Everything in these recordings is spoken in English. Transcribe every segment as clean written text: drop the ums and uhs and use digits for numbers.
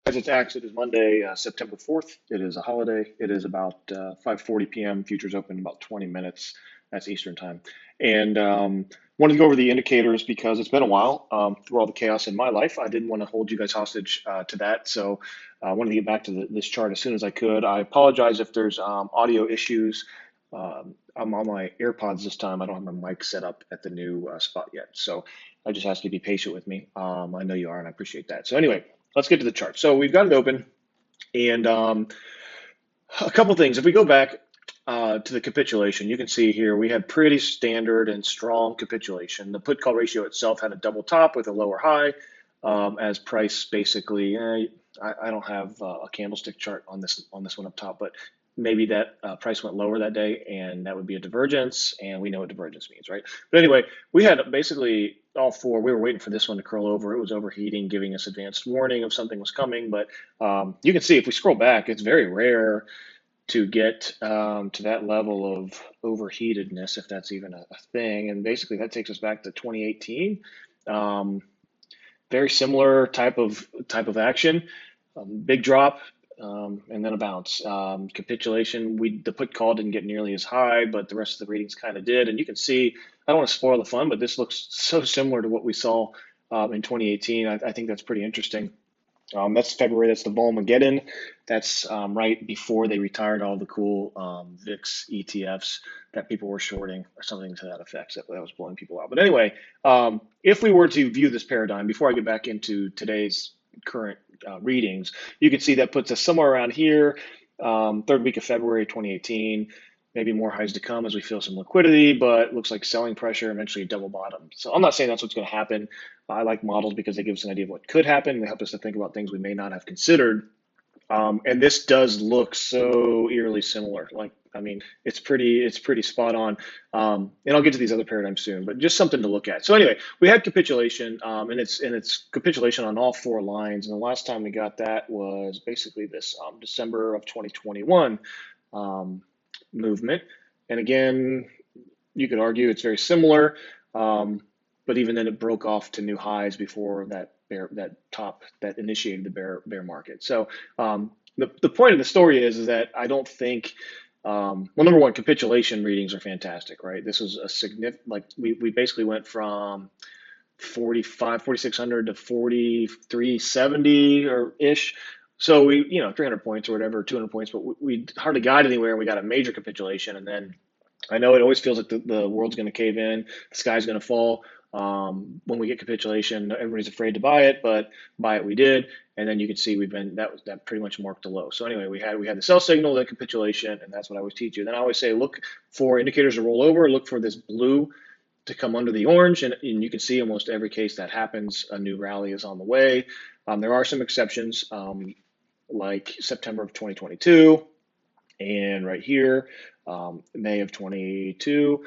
As it's Axe, it is Monday, September 4th. It is a holiday. It is about 5:40 p.m. Futures open in about 20 minutes. That's Eastern time. And wanted to go over the indicators because it's been a while through all the chaos in my life. I didn't want to hold you guys hostage to that. So I wanted to get back to this chart as soon as I could. I apologize if there's audio issues. I'm on my AirPods this time. I don't have my mic set up at the new spot yet. So I just ask you to be patient with me. I know you are, and I appreciate that. So anyway, let's get to the chart. So we've got it open, and a couple things. If we go back to the capitulation, you can see here we had pretty standard and strong capitulation. The put call ratio itself had a double top with a lower high, as price basically. I don't have a candlestick chart on this one up top, but maybe that price went lower that day, and that would be a divergence, and we know what divergence means, right? But anyway, we had basically all four. We were waiting for this one to curl over. It was overheating, giving us advanced warning of something was coming. But you can see if we scroll back, it's very rare to get to that level of overheatedness, if that's even a thing. And basically, that takes us back to 2018. Um, Very similar type of action. Big drop, and then a bounce. Capitulation, the put call didn't get nearly as high, but the rest of the readings kind of did. And you can see, I don't want to spoil the fun, but this looks so similar to what we saw in 2018. I think that's pretty interesting. That's February. That's the Volmageddon. That's right before they retired all the cool VIX ETFs that people were shorting, or something to that effect. That was blowing people out. But anyway, if we were to view this paradigm, before I get back into today's current readings, you can see that puts us somewhere around here, third week of February 2018. Maybe more highs to come as we feel some liquidity, but looks like selling pressure, eventually double bottom. So I'm not saying that's what's going to happen. I like models because they give us an idea of what could happen. They help us to think about things we may not have considered. And this does look so eerily similar. Like, I mean, it's pretty spot on. And I'll get to these other paradigms soon, but just something to look at. So anyway, we had capitulation, and it's capitulation on all four lines. And the last time we got that was basically this December of 2021 movement. And again, you could argue it's very similar, but even then, it broke off to new highs before that top that initiated the bear market. So the point of the story is that I don't think. Well, number one, capitulation readings are fantastic, right? This is a significant, like we basically went from 4,600 to 4,370 or ish. So 300 points or whatever, 200 points, but we hardly got anywhere. We got a major capitulation, and then I know it always feels like the world's going to cave in, the sky's going to fall. When we get capitulation, everybody's afraid to buy it, but buy it we did, and then you can see that pretty much marked the low. So anyway, we had the sell signal, the capitulation, and that's what I always teach you. Then I always say, look for indicators to roll over, look for this blue to come under the orange, and you can see almost every case that happens, a new rally is on the way. There are some exceptions, like September of 2022, and right here, May of 22.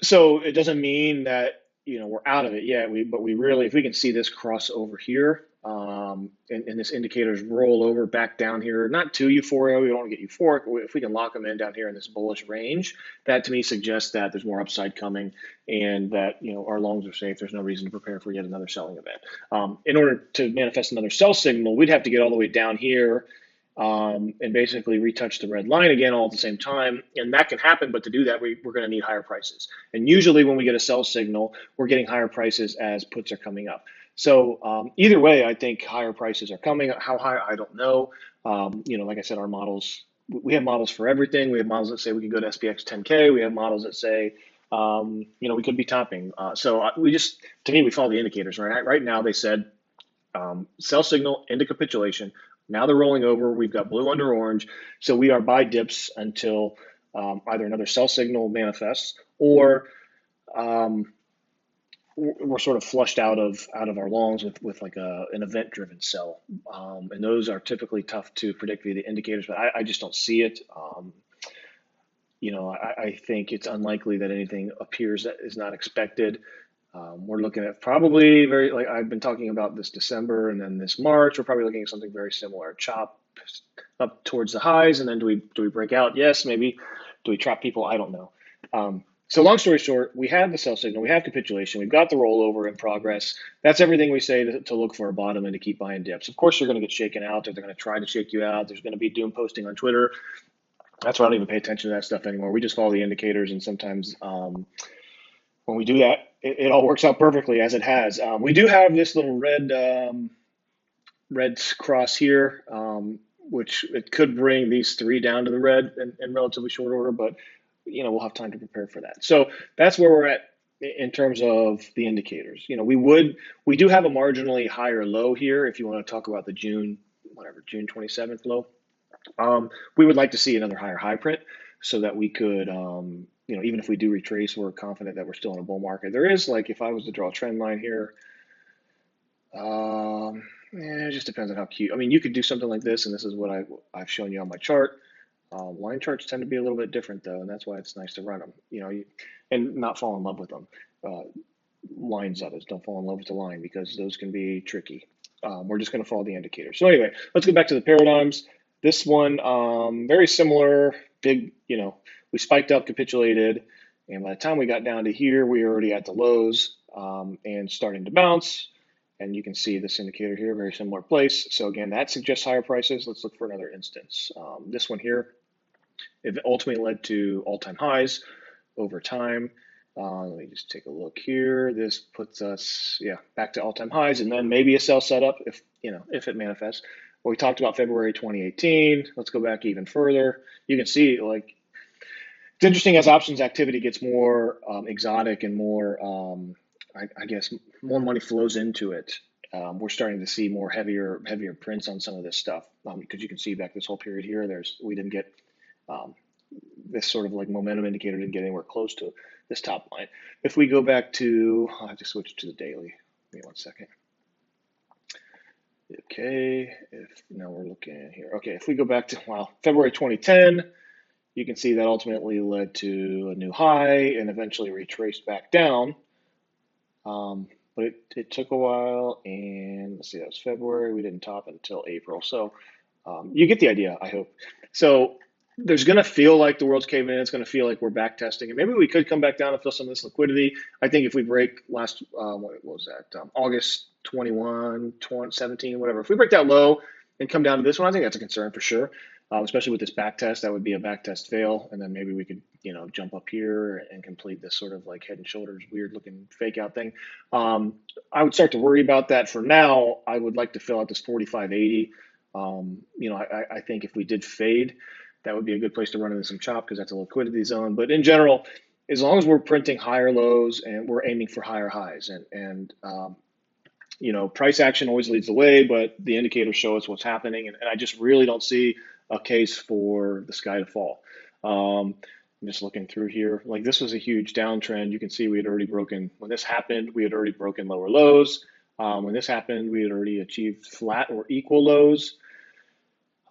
So it doesn't mean that we're out of it yet. But we really, if we can see this cross over here, and this indicators roll over back down here, not too euphoria. We don't want to get euphoric. But if we can lock them in down here in this bullish range, that to me suggests that there's more upside coming, and that our longs are safe. There's no reason to prepare for yet another selling event. In order to manifest another sell signal, we'd have to get all the way down here. And basically retouch the red line again all at the same time. And that can happen, but to do that, we're going to need higher prices. And usually when we get a sell signal, we're getting higher prices as puts are coming up. So either way, I think higher prices are coming. How high, I don't know. Like I said, our models, we have models for everything. We have models that say we can go to SPX 10K. We have models that say, we could be topping. To me, we follow the indicators, right? Right now, they said sell signal into capitulation. Now they're rolling over. We've got blue under orange. So we are buy dips until either another sell signal manifests, or we're sort of flushed out of our longs with like an event driven sell. And those are typically tough to predict via the indicators, but I just don't see it. I think it's unlikely that anything appears that is not expected. We're looking at probably like I've been talking about this December and then this March, we're probably looking at something very similar. Chop up towards the highs, and then do we break out? Yes, maybe. Do we trap people? I don't know. So long story short, we have the sell signal, we have capitulation, we've got the rollover in progress. That's everything we say to look for a bottom and to keep buying dips. Of course, you're going to get shaken out. They're going to try to shake you out. There's going to be doom posting on Twitter. That's why I don't even pay attention to that stuff anymore. We just follow the indicators, and sometimes when we do that, it all works out perfectly as it has. We do have this little red cross here, which it could bring these three down to the red in relatively short order, but we'll have time to prepare for that. So that's where we're at in terms of the indicators. We do have a marginally higher low here. If you want to talk about the June 27th low, we would like to see another higher high print so that we could, even if we do retrace, we're confident that we're still in a bull market. There is, like, if I was to draw a trend line here, it just depends on how cute. I mean, you could do something like this, and this is what I've shown you on my chart. Line charts tend to be a little bit different, though, and that's why it's nice to run them, and not fall in love with them. Lines, that is, don't fall in love with the line because those can be tricky. We're just going to follow the indicator. So anyway, let's go back to the paradigms. This one, very similar, big, we spiked up, capitulated, and by the time we got down to here, we were already at the lows and starting to bounce. And you can see this indicator here, very similar place. So again, that suggests higher prices. Let's look for another instance. This one here, it ultimately led to all-time highs over time. Let me just take a look here. This puts us, back to all-time highs, and then maybe a sell setup if it manifests. Well, we talked about February 2018. Let's go back even further. You can see, like, it's interesting as options activity gets more exotic and more, I guess, more money flows into it. We're starting to see more heavier prints on some of this stuff because you can see back this whole period here. We didn't get this sort of like momentum indicator didn't get anywhere close to this top line. If we go back to, I'll have to switch to the daily. Give me 1 second. Okay, now we're looking here. Okay, if we go back to, February 2010, you can see that ultimately led to a new high and eventually retraced back down. But it took a while, and let's see, that was February. We didn't top until April. So you get the idea, I hope. So there's going to feel like the world's caving in. It's going to feel like we're back testing, and maybe we could come back down and fill some of this liquidity. I think if we break what was that, August 21, 17, whatever. If we break that low and come down to this one, I think that's a concern for sure. Especially with this back test, that would be a back test fail, and then maybe we could, jump up here and complete this sort of like head and shoulders, weird looking fake out thing. I would start to worry about that. For now, I would like to fill out this 45.80. I think if we did fade, that would be a good place to run into some chop because that's a liquidity zone. But in general, as long as we're printing higher lows and we're aiming for higher highs, and price action always leads the way, but the indicators show us what's happening, and I just really don't see a case for the sky to fall. I'm just looking through here. Like, this was a huge downtrend. You can see we had already broken, when this happened, we had already broken lower lows. When this happened, we had already achieved flat or equal lows.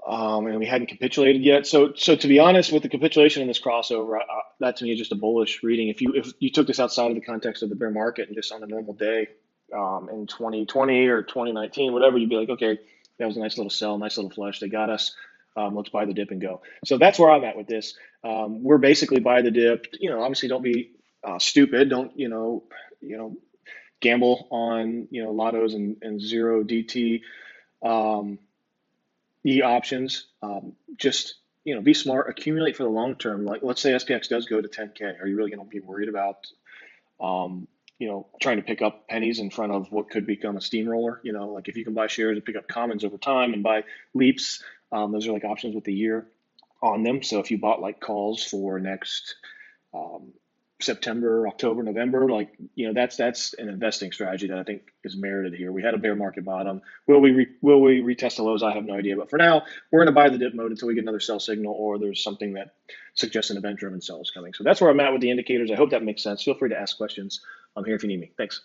And we hadn't capitulated yet. So to be honest, with the capitulation in this crossover, that to me is just a bullish reading. If you took this outside of the context of the bear market and just on a normal day in 2020 or 2019, whatever, you'd be like, okay, that was a nice little sell, nice little flush. They got us. Let's buy the dip and go. So that's where I'm at with this. We're basically buy the dip. Obviously, don't be stupid. Don't gamble on lottos and zero DT E options. Just be smart. Accumulate for the long term. Like, let's say SPX does go to 10K. Are you really going to be worried about trying to pick up pennies in front of what could become a steamroller? Like, if you can buy shares and pick up commons over time and buy leaps. Those are like options with the year on them. So if you bought like calls for next September, October, November, like, that's an investing strategy that I think is merited here. We had a bear market bottom. Will we retest the lows? I have no idea. But for now, we're going to buy the dip mode until we get another sell signal or there's something that suggests an event-driven sell is coming. So that's where I'm at with the indicators. I hope that makes sense. Feel free to ask questions. I'm here if you need me. Thanks.